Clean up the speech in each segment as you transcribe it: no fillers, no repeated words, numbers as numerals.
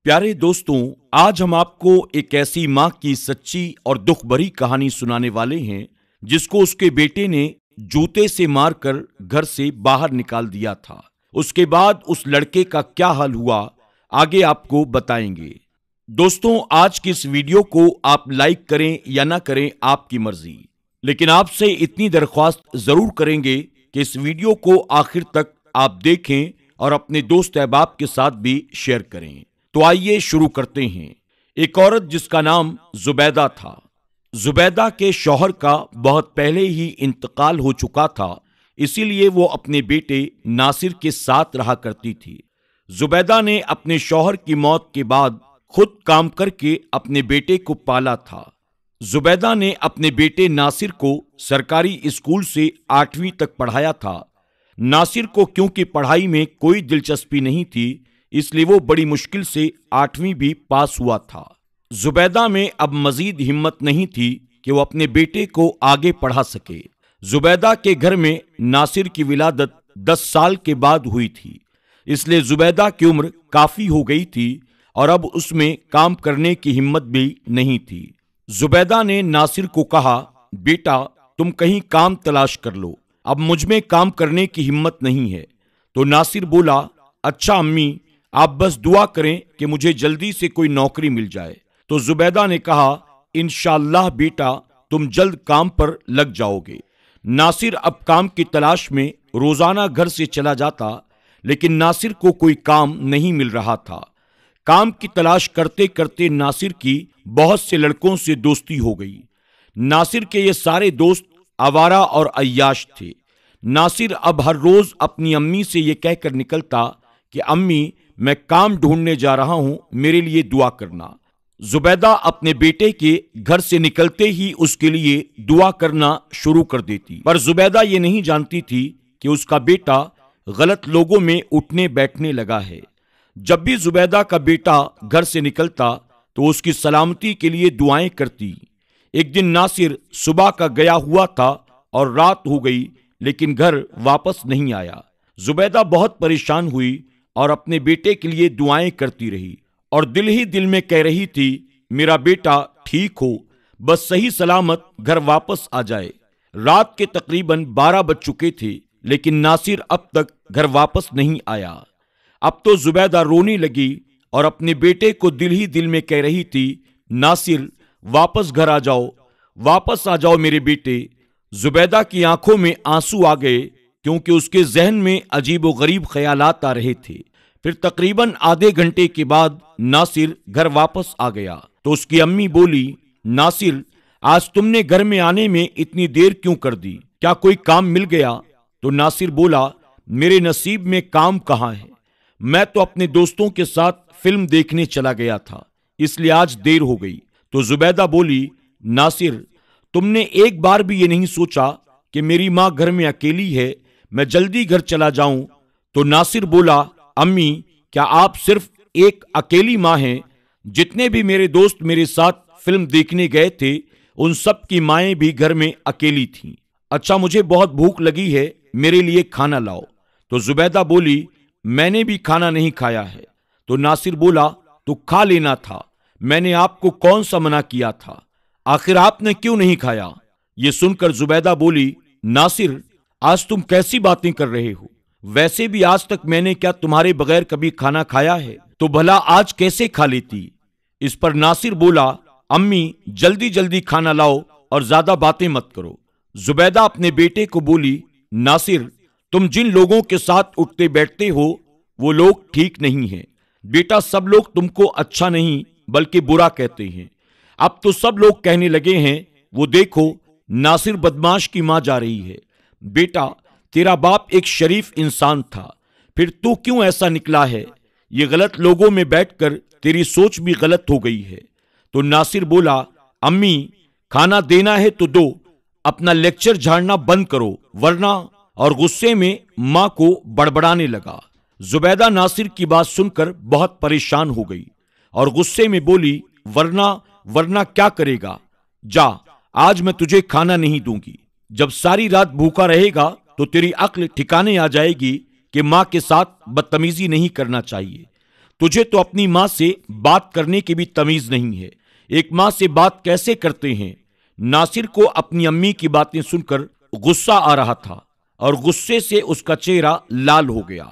प्यारे दोस्तों, आज हम आपको एक ऐसी माँ की सच्ची और दुख भरी कहानी सुनाने वाले हैं जिसको उसके बेटे ने जूते से मारकर घर से बाहर निकाल दिया था। उसके बाद उस लड़के का क्या हाल हुआ, आगे आपको बताएंगे। दोस्तों, आज की इस वीडियो को आप लाइक करें या ना करें आपकी मर्जी, लेकिन आपसे इतनी दरख्वास्त जरूर करेंगे कि इस वीडियो को आखिर तक आप देखें और अपने दोस्त अहबाब के साथ भी शेयर करें। तो आइए शुरू करते हैं। एक औरत जिसका नाम जुबैदा था। जुबैदा के शौहर का बहुत पहले ही इंतकाल हो चुका था, इसीलिए वो अपने बेटे नासिर के साथ रहा करती थी। जुबैदा ने अपने शौहर की मौत के बाद खुद काम करके अपने बेटे को पाला था। जुबैदा ने अपने बेटे नासिर को सरकारी स्कूल से 8वीं तक पढ़ाया था। नासिर को क्योंकि पढ़ाई में कोई दिलचस्पी नहीं थी, इसलिए वो बड़ी मुश्किल से 8वीं भी पास हुआ था। जुबैदा में अब मजीद हिम्मत नहीं थी कि वो अपने बेटे को आगे पढ़ा सके। जुबैदा के घर में नासिर की विलादत 10 साल के बाद हुई थी, इसलिए जुबैदा की उम्र काफी हो गई थी और अब उसमें काम करने की हिम्मत भी नहीं थी। जुबैदा ने नासिर को कहा, बेटा तुम कहीं काम तलाश कर लो, अब मुझ में काम करने की हिम्मत नहीं है। तो नासिर बोला, अच्छा अम्मी, आप बस दुआ करें कि मुझे जल्दी से कोई नौकरी मिल जाए। तो जुबैदा ने कहा, इंशाअल्लाह बेटा तुम जल्द काम पर लग जाओगे। नासिर अब काम की तलाश में रोजाना घर से चला जाता, लेकिन नासिर को कोई काम नहीं मिल रहा था। काम की तलाश करते करते नासिर की बहुत से लड़कों से दोस्ती हो गई। नासिर के ये सारे दोस्त आवारा और अय्याश थे। नासिर अब हर रोज अपनी अम्मी से ये कहकर निकलता कि अम्मी मैं काम ढूंढने जा रहा हूं, मेरे लिए दुआ करना। जुबैदा अपने बेटे के घर से निकलते ही उसके लिए दुआ करना शुरू कर देती, पर जुबैदा ये नहीं जानती थी कि उसका बेटा गलत लोगों में उठने बैठने लगा है। जब भी जुबैदा का बेटा घर से निकलता तो उसकी सलामती के लिए दुआएं करती। एक दिन नासिर सुबह का गया हुआ था और रात हो गई, लेकिन घर वापस नहीं आया। जुबैदा बहुत परेशान हुई और अपने बेटे के लिए दुआएं करती रही और दिल ही दिल में कह रही थी, मेरा बेटा ठीक हो, बस सही सलामत घर वापस आ जाए। रात के तकरीबन 12 बज चुके थे, लेकिन नासिर अब तक घर वापस नहीं आया। अब तो जुबैदा रोने लगी और अपने बेटे को दिल ही दिल में कह रही थी, नासिर वापस घर आ जाओ, वापस आ जाओ मेरे बेटे। जुबैदा की आंखों में आंसू आ गए, क्योंकि उसके जहन में अजीब व गरीब ख्यालात आ रहे थे। फिर तकरीबन आधे घंटे के बाद नासिर घर वापस आ गया तो उसकी अम्मी बोली, नासिर आज तुमने घर में आने में इतनी देर क्यों कर दी, क्या कोई काम मिल गया? तो नासिर बोला, मेरे नसीब में काम कहाँ है, मैं तो अपने दोस्तों के साथ फिल्म देखने चला गया था, इसलिए आज देर हो गई। तो जुबैदा बोली, नासिर तुमने एक बार भी ये नहीं सोचा कि मेरी माँ घर में अकेली है, मैं जल्दी घर चला जाऊं? तो नासिर बोला, अम्मी क्या आप सिर्फ एक अकेली माँ हैं? जितने भी मेरे दोस्त मेरे साथ फिल्म देखने गए थे, उन सब की माएं भी घर में अकेली थीं। अच्छा मुझे बहुत भूख लगी है, मेरे लिए खाना लाओ। तो जुबैदा बोली, मैंने भी खाना नहीं खाया है। तो नासिर बोला, तो खा लेना था, मैंने आपको कौन सा मना किया था, आखिर आपने क्यों नहीं खाया? ये सुनकर जुबैदा बोली, नासिर आज तुम कैसी बातें कर रहे हो, वैसे भी आज तक मैंने क्या तुम्हारे बगैर कभी खाना खाया है, तो भला आज कैसे खा लेती? इस पर नासिर बोला, अम्मी जल्दी जल्दी खाना लाओ और ज्यादा बातें मत करो। जुबैदा अपने बेटे को बोली, नासिर तुम जिन लोगों के साथ उठते बैठते हो वो लोग ठीक नहीं हैं। बेटा सब लोग तुमको अच्छा नहीं बल्कि बुरा कहते हैं। अब तो सब लोग कहने लगे हैं, वो देखो नासिर बदमाश की मां जा रही है। बेटा तेरा बाप एक शरीफ इंसान था, फिर तू क्यों ऐसा निकला है? ये गलत लोगों में बैठकर तेरी सोच भी गलत हो गई है। तो नासिर बोला, अम्मी खाना देना है तो दो, अपना लेक्चर झाड़ना बंद करो वरना, और गुस्से में मां को बड़बड़ाने लगा। जुबैदा नासिर की बात सुनकर बहुत परेशान हो गई और गुस्से में बोली, वरना क्या करेगा? जा आज मैं तुझे खाना नहीं दूंगी। जब सारी रात भूखा रहेगा तो तेरी अक्ल ठिकाने आ जाएगी कि मां के साथ बदतमीजी नहीं करना चाहिए। तुझे तो अपनी मां से बात करने की भी तमीज नहीं है। एक मां से बात कैसे करते हैं। नासिर को अपनी अम्मी की बातें सुनकर गुस्सा आ रहा था और गुस्से से उसका चेहरा लाल हो गया।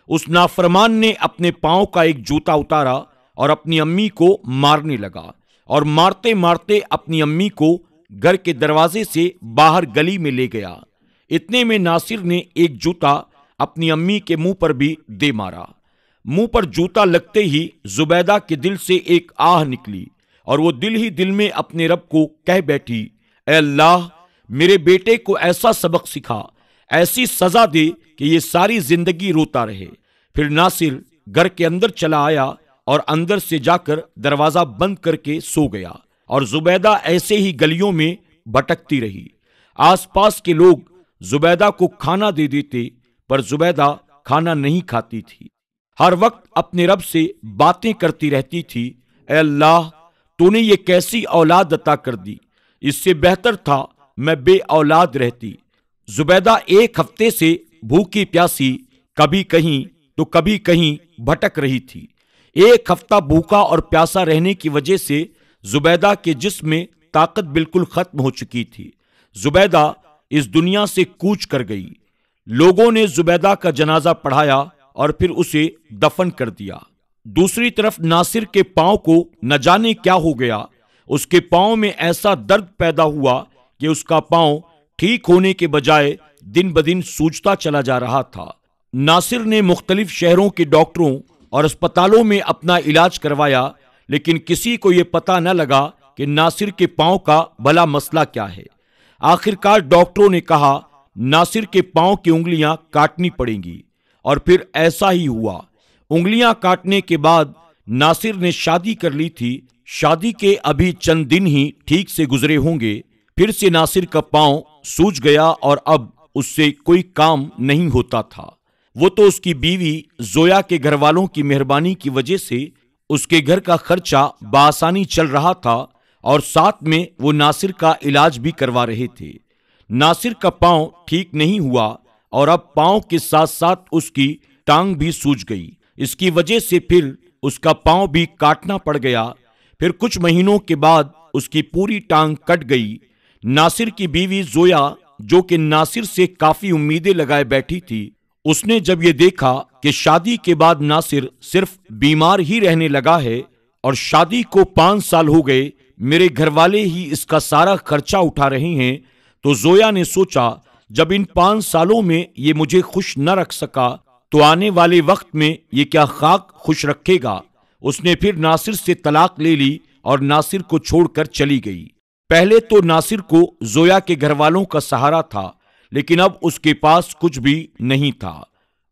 उस नाफरमान ने अपने पांव का एक जूता उतारा और अपनी अम्मी को मारने लगा और मारते मारते अपनी अम्मी को घर के दरवाजे से बाहर गली में ले गया। इतने में नासिर ने एक जूता अपनी अम्मी के मुंह पर भी दे मारा। मुंह पर जूता लगते ही जुबैदा के दिल से एक आह निकली और वो दिल ही दिल में अपने रब को कह बैठी, ऐ अल्लाह, मेरे बेटे को ऐसा सबक सिखा, ऐसी सजा दे कि ये सारी जिंदगी रोता रहे। फिर नासिर घर के अंदर चला आया और अंदर से जाकर दरवाजा बंद करके सो गया और जुबैदा ऐसे ही गलियों में भटकती रही। आसपास के लोग जुबैदा को खाना दे देते, पर जुबैदा खाना नहीं खाती थी। हर वक्त अपने रब से बातें करती रहती थी, ऐ अल्लाह, तूने ये कैसी औलाद अता कर दी, इससे बेहतर था मैं बे औलाद रहती। जुबैदा एक हफ्ते से भूखी प्यासी कभी कहीं तो कभी कहीं भटक रही थी। एक हफ्ता भूखा और प्यासा रहने की वजह से जुबैदा के जिस्म में ताकत बिल्कुल खत्म हो चुकी थी। जुबैदा इस दुनिया से कूच कर गई। लोगों ने जुबैदा का जनाजा पढ़ाया और फिर उसे दफन कर दिया। दूसरी तरफ नासिर के पांव को न जाने क्या हो गया। उसके पांव में ऐसा दर्द पैदा हुआ कि उसका पांव ठीक होने के बजाय दिन ब दिन सूजता चला जा रहा था। नासिर ने मुख्तलिफ शहरों के डॉक्टरों और अस्पतालों में अपना इलाज करवाया, लेकिन किसी को यह पता न लगा कि नासिर के पांव का भला मसला क्या है। आखिरकार डॉक्टरों ने कहा, नासिर के पांव की उंगलियां काटनी पड़ेंगी, और फिर ऐसा ही हुआ। उंगलियां काटने के बाद नासिर ने शादी कर ली थी। शादी के अभी चंद दिन ही ठीक से गुजरे होंगे, फिर से नासिर का पांव सूज गया और अब उससे कोई काम नहीं होता था। वो तो उसकी बीवी जोया के घर वालों की मेहरबानी की वजह से उसके घर का खर्चा बआसानी चल रहा था और साथ में वो नासिर का इलाज भी करवा रहे थे। नासिर का पांव ठीक नहीं हुआ और अब पांव के साथ साथ उसकी टांग भी सूज गई। इसकी वजह से फिर उसका पांव भी काटना पड़ गया। फिर कुछ महीनों के बाद उसकी पूरी टांग कट गई। नासिर की बीवी जोया, जो कि नासिर से काफी उम्मीदें लगाए बैठी थी, उसने जब ये देखा कि शादी के बाद नासिर सिर्फ बीमार ही रहने लगा है और शादी को 5 साल हो गए, मेरे घरवाले ही इसका सारा खर्चा उठा रहे हैं, तो जोया ने सोचा, जब इन 5 सालों में ये मुझे खुश न रख सका तो आने वाले वक्त में ये क्या खाक खुश रखेगा। उसने फिर नासिर से तलाक ले ली और नासिर को छोड़कर चली गई। पहले तो नासिर को जोया के घरवालों का सहारा था, लेकिन अब उसके पास कुछ भी नहीं था।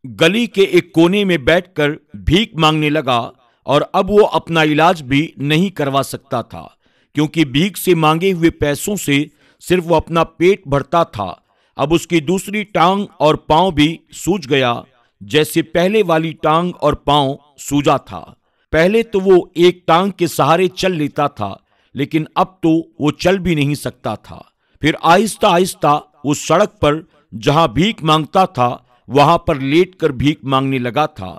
गली के एक कोने में बैठकर भीख मांगने लगा और अब वो अपना इलाज भी नहीं करवा सकता था, क्योंकि भीख से मांगे हुए पैसों से सिर्फ वो अपना पेट भरता था। अब उसकी दूसरी टांग और पांव भी सूज गया, जैसे पहले वाली टांग और पांव सूजा था। पहले तो वो एक टांग के सहारे चल लेता था, लेकिन अब तो वो चल भी नहीं सकता था। फिर आहिस्ता आहिस्ता वो सड़क पर जहां भीख मांगता था वहां पर लेटकर भीख मांगने लगा था।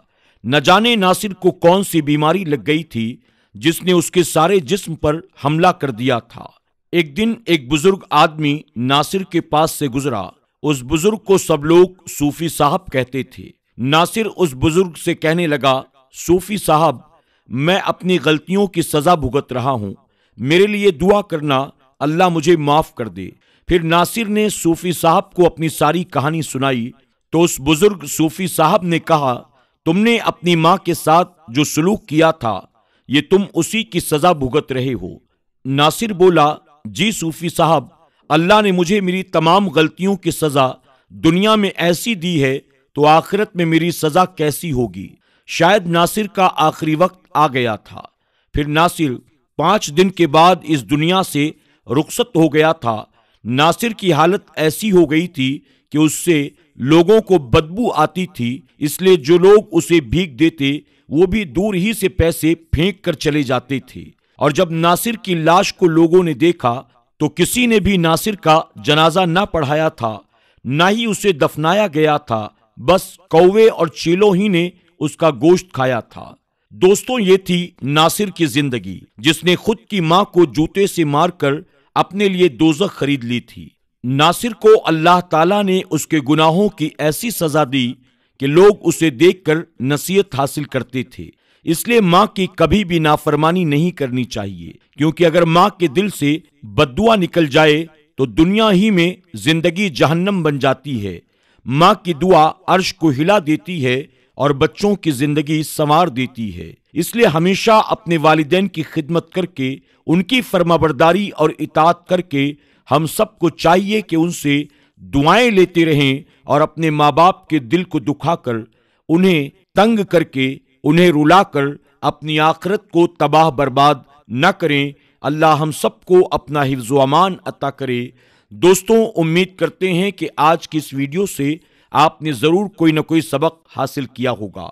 न जाने नासिर को कौन सी बीमारी लग गई थी जिसने उसके सारे जिस्म पर हमला कर दिया था। एक दिन एक बुजुर्ग आदमी नासिर के पास से गुजरा। उस बुजुर्ग को सब लोग सूफी साहब कहते थे। नासिर उस बुजुर्ग से कहने लगा, सूफी साहब, मैं अपनी गलतियों की सजा भुगत रहा हूं, मेरे लिए दुआ करना, अल्लाह मुझे माफ कर दे। फिर नासिर ने सूफी साहब को अपनी सारी कहानी सुनाई तो उस बुजुर्ग सूफी साहब ने कहा, तुमने अपनी मां के साथ जो सलूक किया था, ये तुम उसी की सजा भुगत रहे हो। नासिर बोला, जी सूफी साहब, अल्लाह ने मुझे मेरी तमाम गलतियों की सजा दुनिया में ऐसी दी है तो आखिरत में मेरी सजा कैसी होगी। शायद नासिर का आखिरी वक्त आ गया था। फिर नासिर 5 दिन के बाद इस दुनिया से रुखसत हो गया था। नासिर की हालत ऐसी हो गई थी कि उससे लोगों को बदबू आती थी, इसलिए जो लोग उसे भीख देते वो भी दूर ही से पैसे फेंक कर चले जाते थे। और जब नासिर की लाश को लोगों ने देखा तो किसी ने भी नासिर का जनाजा ना पढ़ाया था, ना ही उसे दफनाया गया था, बस कौवे और चीलों ही ने उसका गोश्त खाया था। दोस्तों, ये थी नासिर की जिंदगी, जिसने खुद की मां को जूते से मारकर अपने लिए दोज़ख खरीद ली थी। नासिर को अल्लाह ताला ने उसके गुनाहों की ऐसी सजा दी कि लोग उसे देखकर नसीहत हासिल करते थे। इसलिए मां की कभी भी नाफरमानी नहीं करनी चाहिए, क्योंकि अगर मां के दिल से बद्दुआ निकल जाए तो दुनिया ही में जिंदगी जहन्नम बन जाती है। मां की दुआ अर्श को हिला देती है और बच्चों की जिंदगी संवार देती है। इसलिए हमेशा अपने वालिदैन की खिदमत करके, उनकी फरमाबरदारी और इताअत करके हम सबको चाहिए कि उनसे दुआएं लेते रहें और अपने माँ बाप के दिल को दुखाकर, उन्हें तंग करके, उन्हें रुलाकर अपनी आखिरत को तबाह बर्बाद न करें। अल्लाह हम सबको अपना हिफ्ज़ व अमान अता करे। दोस्तों, उम्मीद करते हैं कि आज की इस वीडियो से आपने जरूर कोई ना कोई सबक हासिल किया होगा।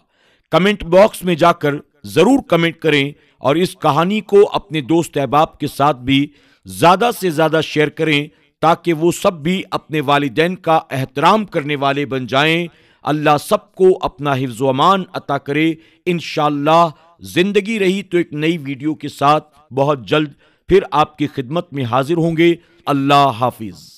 कमेंट बॉक्स में जाकर जरूर कमेंट करें और इस कहानी को अपने दोस्त अहबाब के साथ भी ज्यादा से ज्यादा शेयर करें, ताकि वो सब भी अपने वालिदैन का एहतराम करने वाले बन जाएं। अल्लाह सबको अपना हिफ्ज़ व अमान अता करे। इंशाअल्लाह जिंदगी रही तो एक नई वीडियो के साथ बहुत जल्द फिर आपकी खिदमत में हाजिर होंगे। अल्लाह हाफिज।